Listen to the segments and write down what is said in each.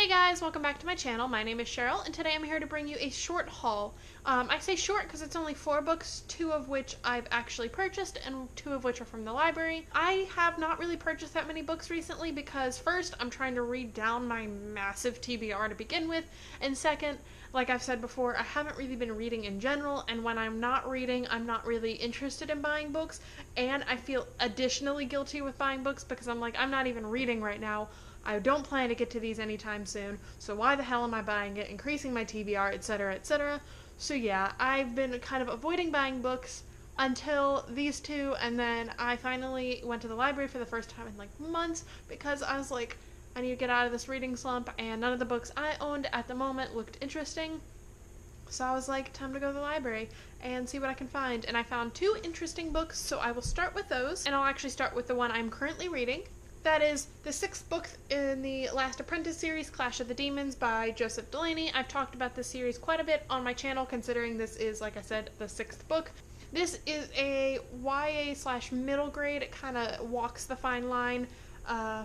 Hey guys, welcome back to my channel. My name is Cheryl, and today I'm here to bring you a short haul. I say short because it's only 4 books, 2 of which I've actually purchased, and 2 of which are from the library. I have not really purchased that many books recently because first, I'm trying to read down my massive TBR to begin with, and second, like I've said before, I haven't really been reading in general, and when I'm not reading, I'm not really interested in buying books, and I feel additionally guilty with buying books because I'm like, I'm not even reading right now. I don't plan to get to these anytime soon, so why the hell am I buying it, increasing my TBR, etc., etc. So yeah, I've been kind of avoiding buying books until these 2, and then I finally went to the library for the first time in like months because I was like, I need to get out of this reading slump, and none of the books I owned at the moment looked interesting. So I was like, time to go to the library and see what I can find. And I found 2 interesting books, so I will start with those. And I'll actually start with the one I'm currently reading. That is the 6th book in the Last Apprentice series, Clash of the Demons by Joseph Delaney. I've talked about this series quite a bit on my channel, considering this is, like I said, the 6th book. This is a YA/middle grade. It kind of walks the fine line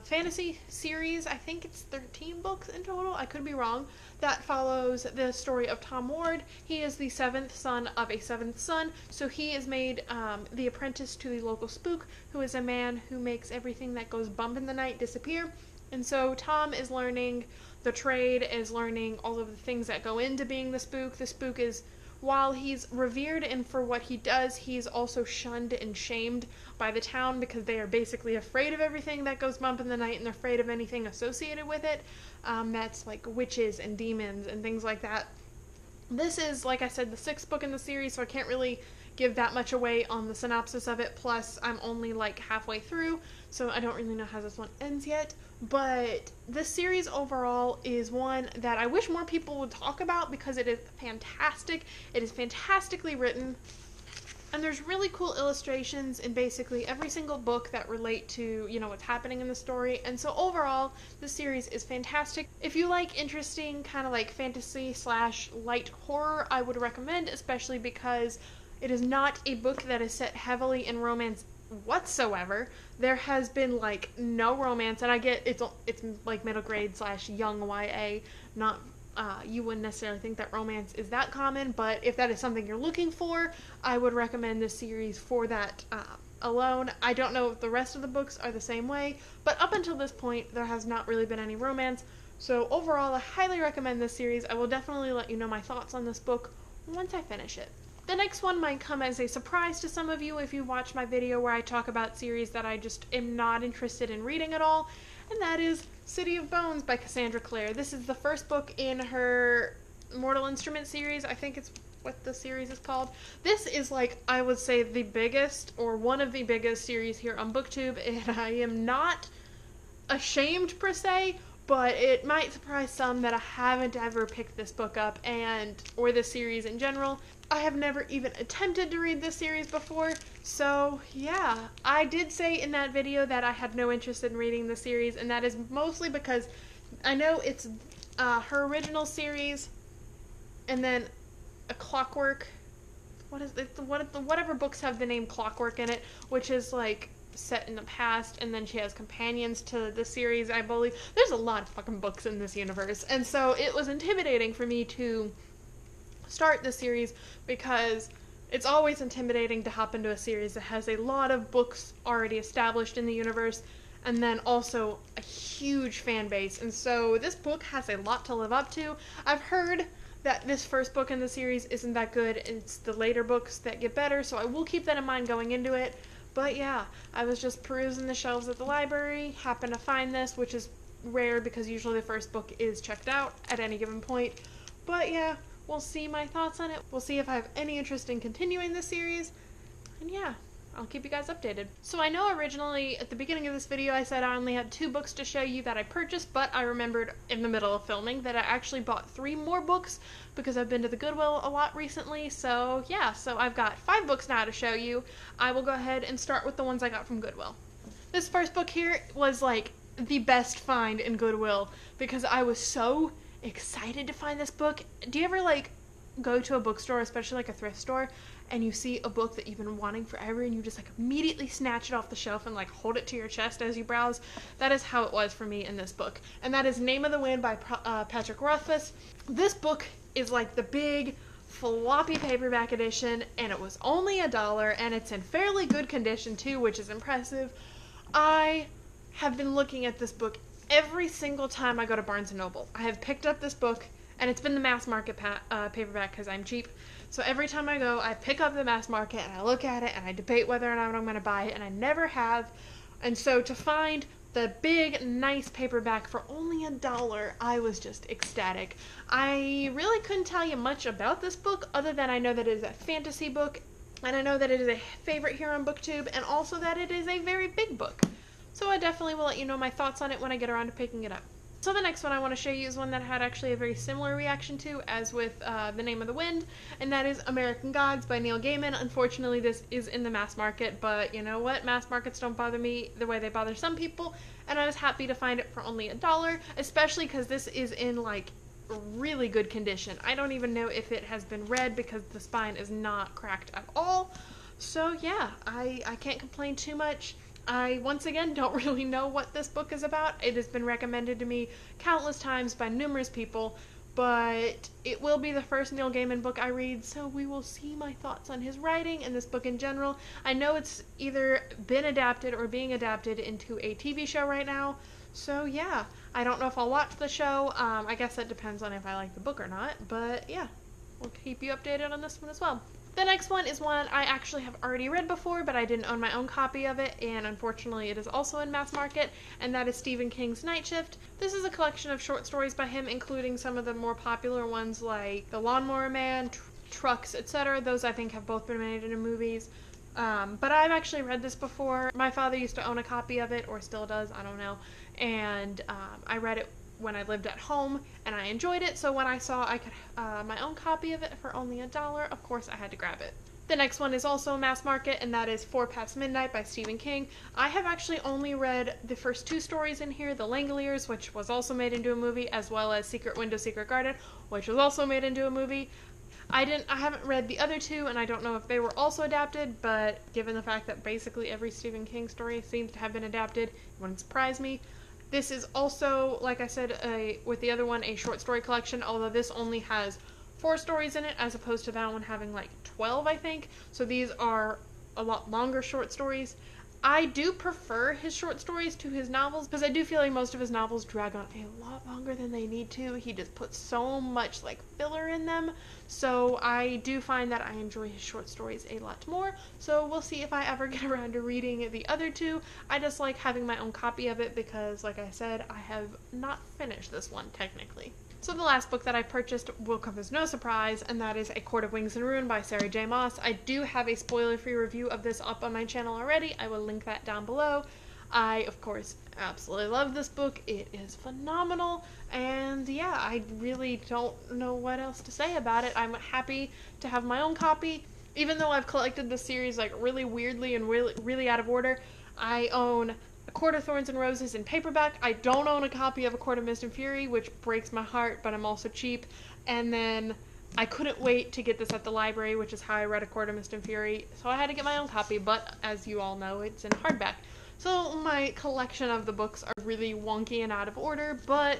fantasy series. I think it's 13 books in total. I could be wrong. That follows the story of Tom Ward. He is the 7th son of a 7th son, so he is made the apprentice to the local spook, who is a man who makes everything that goes bump in the night disappear. And so Tom is learning the trade, is learning all of the things that go into being the spook. The spook is, while he's revered and for what he does, he's also shunned and shamed by the town because they are basically afraid of everything that goes bump in the night, and they're afraid of anything associated with it. That's like witches and demons and things like that. This is, like I said, the 6th book in the series, so I can't really give that much away on the synopsis of it, plus I'm only like halfway through, so I don't really know how this one ends yet. But this series overall is one that I wish more people would talk about because it is fantastic. It is fantastically written, and there's really cool illustrations in basically every single book that relate to, you know, what's happening in the story. And so overall, this series is fantastic. If you like interesting kind of like fantasy/light horror, I would recommend, especially because it is not a book that is set heavily in romance whatsoever. There has been like no romance, and I get it's like middle grade/young YA, not you wouldn't necessarily think that romance is that common, but if that is something you're looking for, I would recommend this series for that alone. I don't know if the rest of the books are the same way, but up until this point, there has not really been any romance. So overall, I highly recommend this series. I will definitely let you know my thoughts on this book once I finish it. The next one might come as a surprise to some of you if you watch my video where I talk about series that I just am not interested in reading at all, and that is City of Bones by Cassandra Clare. This is the first book in her Mortal Instruments series. I think it's what the series is called. This is like, I would say, the biggest or one of the biggest series here on BookTube, and I am not ashamed per se, but it might surprise some that I haven't ever picked this book up or this series in general. I have never even attempted to read this series before, so yeah. I did say in that video that I had no interest in reading the series, and that is mostly because I know it's her original series, and then a Clockwork, whatever books have the name Clockwork in it, which is like set in the past, and then she has companions to the series, I believe. There's a lot of fucking books in this universe, and so it was intimidating for me to start the series because it's always intimidating to hop into a series that has a lot of books already established in the universe and then also a huge fan base. And so this book has a lot to live up to. I've heard that this first book in the series isn't that good. It's the later books that get better, so I will keep that in mind going into it. But yeah, I was just perusing the shelves at the library, happened to find this, which is rare because usually the first book is checked out at any given point. But yeah, we'll see my thoughts on it. We'll see if I have any interest in continuing this series. And yeah, I'll keep you guys updated. So I know originally at the beginning of this video I said I only had 2 books to show you that I purchased, but I remembered in the middle of filming that I actually bought 3 more books because I've been to the Goodwill a lot recently. So yeah, so I've got 5 books now to show you. I will go ahead and start with the ones I got from Goodwill. This first book here was like the best find in Goodwill because I was so excited to find this book. Do you ever like go to a bookstore, especially like a thrift store, and you see a book that you've been wanting forever and you just like immediately snatch it off the shelf and like hold it to your chest as you browse? That is how it was for me in this book. And that is Name of the Wind by Patrick Rothfuss. This book is like the big floppy paperback edition, and it was only $1, and it's in fairly good condition too, which is impressive. I have been looking at this book every single time I go to Barnes & Noble. I have picked up this book, and it's been the mass market paperback because I'm cheap. So every time I go, I pick up the mass market, and I look at it, and I debate whether or not I'm going to buy it, and I never have. And so to find the big, nice paperback for only $1, I was just ecstatic. I really couldn't tell you much about this book, other than I know that it is a fantasy book, and I know that it is a favorite here on BookTube, and also that it is a very big book. So I definitely will let you know my thoughts on it when I get around to picking it up. So the next one I want to show you is one that I had actually a very similar reaction to as with The Name of the Wind, and that is American Gods by Neil Gaiman. Unfortunately, this is in the mass market, but you know what? Mass markets don't bother me the way they bother some people, and I was happy to find it for only $1, especially because this is in like really good condition. I don't even know if it has been read because the spine is not cracked at all. So yeah, I can't complain too much. I, once again, don't really know what this book is about. It has been recommended to me countless times by numerous people, but it will be the first Neil Gaiman book I read, so we will see my thoughts on his writing and this book in general. I know it's either been adapted or being adapted into a TV show right now, so yeah. I don't know if I'll watch the show. I guess that depends on if I like the book or not, but yeah, we'll keep you updated on this one as well. The next one is one I actually have already read before, but I didn't own my own copy of it, and unfortunately it is also in mass market, and that is Stephen King's Night Shift. This is a collection of short stories by him, including some of the more popular ones like The Lawnmower Man, Trucks, etc. Those I think have both been made into movies. But I've actually read this before. My father used to own a copy of it, or still does, I don't know, and I read it when I lived at home, and I enjoyed it, so when I saw I could my own copy of it for only $1, of course I had to grab it. The next one is also mass market, and that is 4 Past Midnight by Stephen King. I have actually only read the first 2 stories in here, The Langoliers, which was also made into a movie, as well as Secret Window, Secret Garden, which was also made into a movie. I haven't read the other 2, and I don't know if they were also adapted, but given the fact that basically every Stephen King story seems to have been adapted, it wouldn't surprise me. This is also, like I said, with the other one, a short story collection, although this only has 4 stories in it, as opposed to that one having like 12, I think. So these are a lot longer short stories. I do prefer his short stories to his novels, because I do feel like most of his novels drag on a lot longer than they need to. He just puts so much like filler in them, so I do find that I enjoy his short stories a lot more. So we'll see if I ever get around to reading the other 2. I just like having my own copy of it because, like I said, I have not finished this one technically. So the last book that I purchased will come as no surprise, and that is A Court of Wings and Ruin by Sarah J. Maas. I do have a spoiler-free review of this up on my channel already. I will link that down below. I, of course, absolutely love this book. It is phenomenal, and yeah, I really don't know what else to say about it. I'm happy to have my own copy. Even though I've collected the series like really weirdly and really out of order, I own A Court of Thorns and Roses in paperback. I don't own a copy of A Court of Mist and Fury, which breaks my heart, but I'm also cheap. And then I couldn't wait to get this at the library, which is how I read A Court of Mist and Fury, so I had to get my own copy, but as you all know, it's in hardback. So my collection of the books are really wonky and out of order, but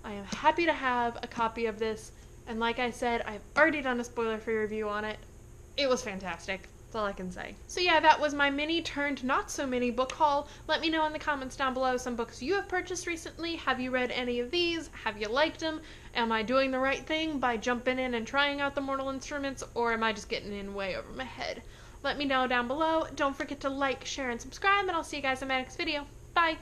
I am happy to have a copy of this, and like I said, I've already done a spoiler-free review on it. It was fantastic. That's all I can say. So yeah, that was my mini turned not so mini book haul. Let me know in the comments down below some books you have purchased recently. Have you read any of these? Have you liked them? Am I doing the right thing by jumping in and trying out the Mortal Instruments, or am I just getting in way over my head? Let me know down below. Don't forget to like, share, and subscribe, and I'll see you guys in my next video. Bye!